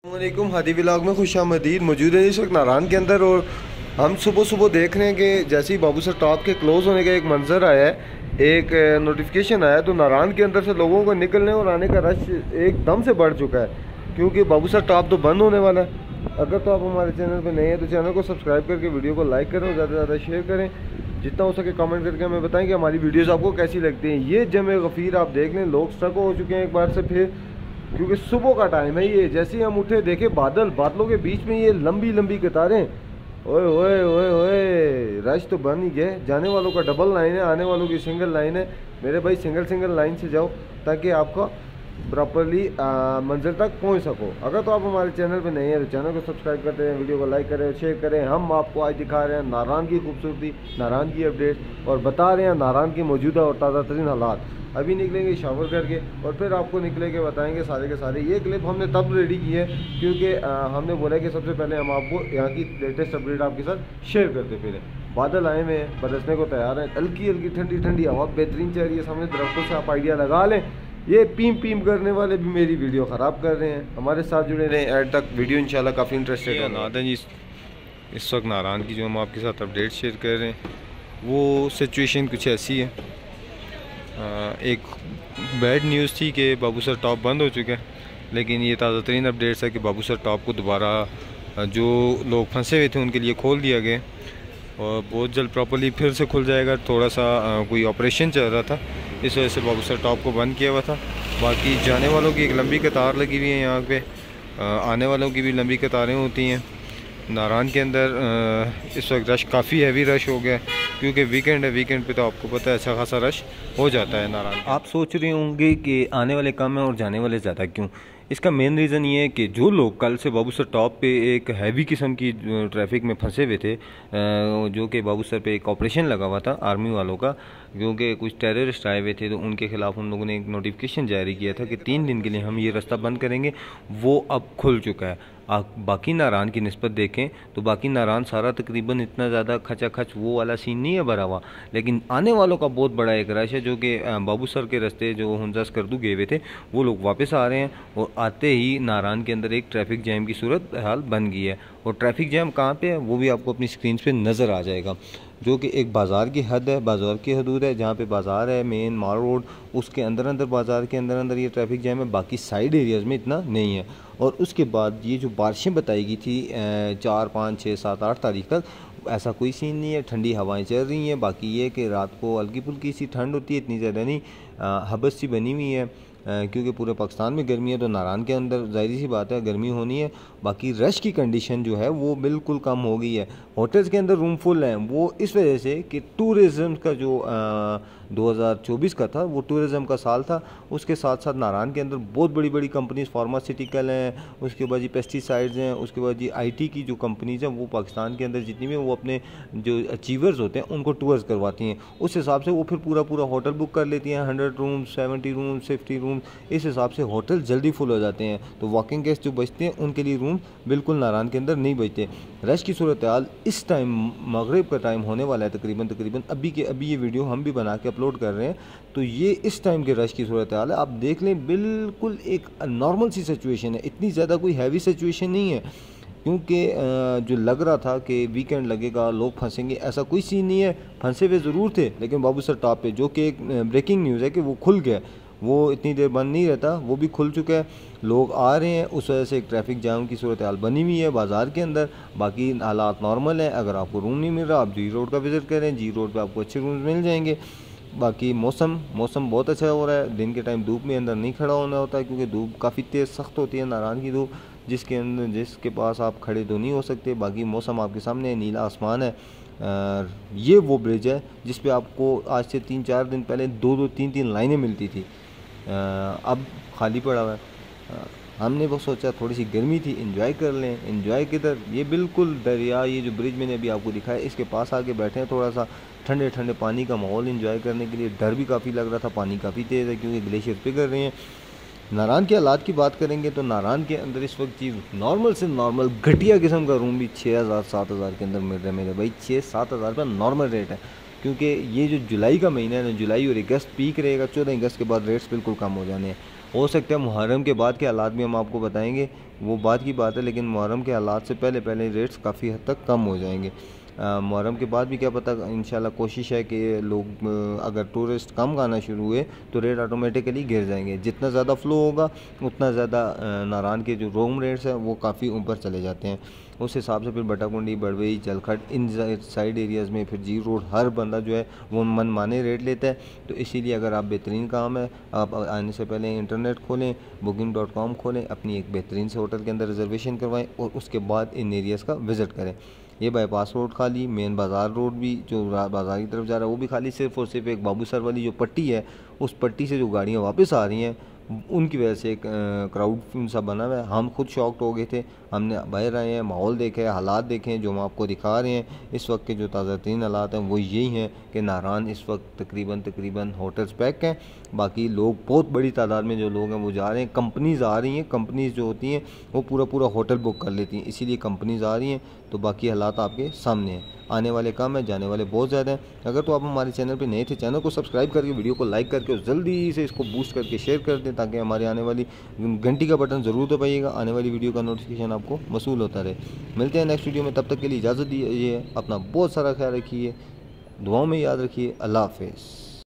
अस्सलामुअलैकुम, हादी व्लॉग में खुशामदीद। मौजूद है इस वक्त नारान के अंदर और हम सुबह सुबह देख रहे हैं कि जैसे ही बाबू सर टॉप के क्लोज़ होने का एक मंजर आया है, एक नोटिफिकेशन आया, तो नारान के अंदर से लोगों को निकलने और आने का रश एकदम से बढ़ चुका है, क्योंकि बाबू सर टॉप तो बंद होने वाला है। अगर तो आप हमारे चैनल पर नए हैं तो चैनल को सब्सक्राइब करके वीडियो को लाइक करें और ज़्यादा से ज़्यादा शेयर करें। जितना हो सके कमेंट करके हमें बताएं कि हमारी वीडियोज़ आपको कैसी लगती हैं। ये जमे गफ़ीर आप देख लें, लोग स्टक हो चुके हैं एक बार से फिर, क्योंकि सुबह का टाइम है। ये जैसे ही हम उठे देखे बादलों के बीच में ये लंबी लंबी कतारें, ओए ओए ओए ओए, रश तो बन ही गए। जाने वालों का डबल लाइन है, आने वालों की सिंगल लाइन है। मेरे भाई सिंगल लाइन से जाओ ताकि आपका प्रॉपरली मंजिल तक पहुंच सको। अगर तो आप हमारे चैनल पे नए हैं तो चैनल को सब्सक्राइब करते हैं, वीडियो को लाइक करें, शेयर करें। हम आपको आज दिखा रहे हैं नारान की खूबसूरती, नारान की अपडेट, और बता रहे हैं नारान की मौजूदा और ताज़ा तरीन हालात। अभी निकलेंगे शावर करके और फिर आपको निकले के बताएंगे सारे के सारे। ये क्लिप हमने तब रेडी की है क्योंकि हमने बोला कि सबसे पहले हम आपको यहाँ की लेटेस्ट अपडेट आपके साथ शेयर करते फिरें। बादल आए हुए हैं, बरसने को तैयार हैं, हल्की हल्की ठंडी ठंडी हवा बेहतरीन चल रही है। सामने दरख्तों से आप आइडिया लगा लें। ये पीम करने वाले भी मेरी वीडियो ख़राब कर रहे हैं। हमारे साथ जुड़े रहें एड तक, वीडियो इंशाल्लाह काफ़ी इंटरेस्टेड है। नादन जी, इस वक्त नारान की जो हम आपके साथ अपडेट शेयर कर रहे हैं वो सिचुएशन कुछ ऐसी है। एक बैड न्यूज़ थी कि बाबू सर टॉप बंद हो चुका है, लेकिन ये ताज़ा तरीन अपडेट्स है कि बाबू सर टॉप को दोबारा जो लोग फंसे हुए थे उनके लिए खोल दिया गया और बहुत जल्द प्रॉपर्ली फिर से खुल जाएगा। थोड़ा सा कोई ऑपरेशन चल रहा था, इस वजह से बाबू सर टॉप को बंद किया हुआ था। बाकी जाने वालों की एक लंबी कतार लगी हुई है यहाँ पे, आने वालों की भी लंबी कतारें होती हैं। नारान के अंदर इस वक्त रश काफ़ी हैवी रश हो गया है क्योंकि वीकेंड है। वीकेंड पे तो आपको पता है अच्छा खासा रश हो जाता है नारान। आप सोच रहे होंगे कि आने वाले कम हैं और जाने वाले ज़्यादा क्यों। इसका मेन रीज़न ये है कि जो लोग कल से बाबू सर टॉप पे एक हैवी किस्म की ट्रैफिक में फंसे हुए थे, जो कि बाबू सर पे एक ऑपरेशन लगा हुआ था आर्मी वालों का, क्योंकि कुछ टेररिस्ट आए हुए थे, तो उनके खिलाफ उन लोगों ने एक नोटिफिकेशन जारी किया था कि 3 दिन के लिए हम ये रास्ता बंद करेंगे। वो अब खुल चुका है। आप बाकी नारान की निस्बत देखें तो बाकी नारान सारा तकरीबन इतना ज़्यादा खचाखच वो वाला सीन नहीं है भरा हुआ, लेकिन आने वालों का बहुत बड़ा एक रश है, जो कि बाबू सर के रास्ते जो हमजा स्कर्दू गए हुए थे वो लोग वापस आ रहे हैं। और आते ही नारान के अंदर एक ट्रैफिक जैम की सूरत हाल बन गई है। और ट्रैफिक जैम कहाँ पे है वो भी आपको अपनी स्क्रीन पे नज़र आ जाएगा, जो कि एक बाज़ार की हद है, बाज़ार की हदूद है, जहाँ पे बाज़ार है मेन माल रोड, उसके अंदर बाज़ार के अंदर ये ट्रैफिक जैम है। बाकी साइड एरियाज़ में इतना नहीं है। और उसके बाद ये जो बारिशें बताई गई थी 4, 5, 6, 7, 8 तारीख तक, ऐसा कोई सीन नहीं है। ठंडी हवाएं चल रही हैं। बाकी ये कि रात को हल्की फुल्की सी ठंड होती है, इतनी ज़्यादा नहीं, हबस सी बनी हुई है, क्योंकि पूरे पाकिस्तान में गर्मी है तो नारान के अंदर जाहिर सी बात है गर्मी होनी है। बाकी रश की कंडीशन जो है वो बिल्कुल कम हो गई है। होटल्स के अंदर रूम फुल हैं, वो इस वजह से कि टूरिज़्म का जो 2024 का था वो टूरिज़्म का साल था। उसके साथ साथ नारान के अंदर बहुत बड़ी बड़ी कंपनीज़ फार्मास्यूटिकल हैं, उसके बाद जी पेस्टिसाइड्स हैं, उसके बाद जी IT की जो कंपनीज़ हैं वो पाकिस्तान के अंदर जितनी भी वो अपने जो अचीवर्स होते हैं उनको टूर्स करवाती हैं। उस हिसाब से वो फिर पूरा होटल बुक कर लेती हैं, 100 रूम्स, 70 रूम्स, 50 रूम्स, इस हिसाब से होटल जल्दी फुल हो जाते हैं। तो वॉकिंग गेस्ट जो बचते हैं उनके लिए रूम बिल्कुल नारान के अंदर नहीं बचते। रश की सूरत हाल इस टाइम मगरिब का टाइम होने वाला है, तकरीबन अभी ये वीडियो हम भी बना के अपलोड कर रहे हैं, तो ये इस टाइम के रश की सूरत हाल है। आप देख लें बिल्कुल एक नॉर्मल सी सिचुएशन है, इतनी ज़्यादा कोई हैवी सिचुएशन नहीं है। क्योंकि जो लग रहा था कि वीकेंड लगेगा लोग फंसेंगे, ऐसा कोई सीन नहीं है। फंसे हुए ज़रूर थे, लेकिन बाबू सर टॉप पे जो कि एक ब्रेकिंग न्यूज़ है कि वो खुल गया, वो इतनी देर बंद नहीं रहता, वो भी खुल चुका है। लोग आ रहे हैं, उस वजह से एक ट्रैफिक जाम की सूरत हाल बनी हुई है बाज़ार के अंदर। बाकी हालात नॉर्मल हैं। अगर आपको रूम नहीं मिल रहा आप जी रोड का विज़िट करें, जी रोड पे आपको अच्छे रूम्स मिल जाएंगे। बाकी मौसम बहुत अच्छा हो रहा है। दिन के टाइम धूप में अंदर नहीं खड़ा होना होता है, क्योंकि धूप काफ़ी तेज़ सख्त होती है नारान की धूप, जिसके पास आप खड़े तो नहीं हो सकते। बाकी मौसम आपके सामने, नीला आसमान है। ये वो ब्रिज है जिस पे आपको आज से 3-4 दिन पहले 2-2, 3-3 लाइनें मिलती थी, अब खाली पड़ा हुआ है। हमने वो सोचा थोड़ी सी गर्मी थी, एंजॉय कर लें। एंजॉय किधर, ये बिल्कुल दरिया, ये जो ब्रिज मैंने अभी आपको दिखाया इसके पास आके बैठे हैं, थोड़ा सा ठंडे पानी का माहौल एंजॉय करने के लिए। डर भी काफ़ी लग रहा था, पानी काफ़ी तेज़ है क्योंकि ग्लेशियर पिघल रहे हैं। नारान के हालात की बात करेंगे तो नारान के अंदर इस वक्त चीज़ नॉर्मल से नॉर्मल घटिया किस्म का रूम भी 6,000-7,000 के अंदर मिल रहा है मेरे भाई। 6-7 हज़ार रुपये नॉर्मल रेट है, क्योंकि ये जो जुलाई का महीना है ना, जुलाई और अगस्त पीक रहेगा। 14 अगस्त के बाद रेट्स बिल्कुल कम हो जाने हैं। हो सकता है मुहर्रम के बाद के हालात भी हम आपको बताएंगे, वो बात की बात है, लेकिन मुहर्रम के हालात से पहले पहले रेट्स काफ़ी हद तक कम हो जाएंगे। मुहर्रम के बाद भी क्या पता, इंशाल्लाह कोशिश है कि लोग अगर टूरिस्ट कम आना शुरू हुए तो रेट ऑटोमेटिकली गिर जाएंगे। जितना ज़्यादा फ़्लो होगा उतना ज़्यादा नारान के जो रूम रेट्स हैं वो काफ़ी ऊपर चले जाते हैं। उस हिसाब से फिर बटाकुंडी, बड़वई, जलखट, इन साइड एरियाज़ में फिर जी रोड हर बंदा जो है वो मन माने रेट लेता है। तो इसीलिए अगर आप बेहतरीन काम है, आप आने से पहले इंटरनेट खोलें, booking.com खोलें, अपनी एक बेहतरीन से होटल के अंदर रिजर्वेशन करवाएं और उसके बाद इन एरियाज़ का विज़िट करें। ये बाईपास रोड खाली, मेन बाज़ार रोड भी जो बाज़ार की तरफ जा रहा है वो भी खाली, सिर्फ़ और सिर्फ एक बाबू सर वाली जो पट्टी है उस पट्टी से जो गाड़ियाँ वापस आ रही हैं उनकी वजह से एक क्राउड सा बना हुआ है। हम खुद शॉक्ड हो गए थे, हमने बाहर आए हैं, माहौल देखे, हालात देखे हैं जो हम आपको दिखा रहे हैं। इस वक्त के जो ताज़ा तरीन हालात हैं वो यही हैं कि नारान इस वक्त तकरीबन होटल्स पैक हैं। बाकी लोग, बहुत बड़ी तादाद में जो लोग हैं वो जा रहे हैं। कंपनीज़ आ रही हैं, कंपनीज़ जो होती हैं वो पूरा होटल बुक कर लेती हैं, इसीलिए कंपनीज़ आ रही हैं। तो बाकी हालात आपके सामने हैं, आने वाले कम है, जाने वाले बहुत ज़्यादा हैं। अगर तो आप हमारे चैनल पे नए थे, चैनल को सब्सक्राइब करके वीडियो को लाइक करके और जल्दी से इसको बूस्ट करके शेयर कर दें ताकि हमारे आने वाली घंटी का बटन ज़रूर दबाइएगा, आने वाली वीडियो का नोटिफिकेशन आपको मसूल होता रहे। मिलते हैं नेक्स्ट वीडियो में, तब तक के लिए इजाज़त दीजिए, अपना बहुत सारा ख्याल रखिए, दुआओं में याद रखिए। अल्लाह हाफ़िज़।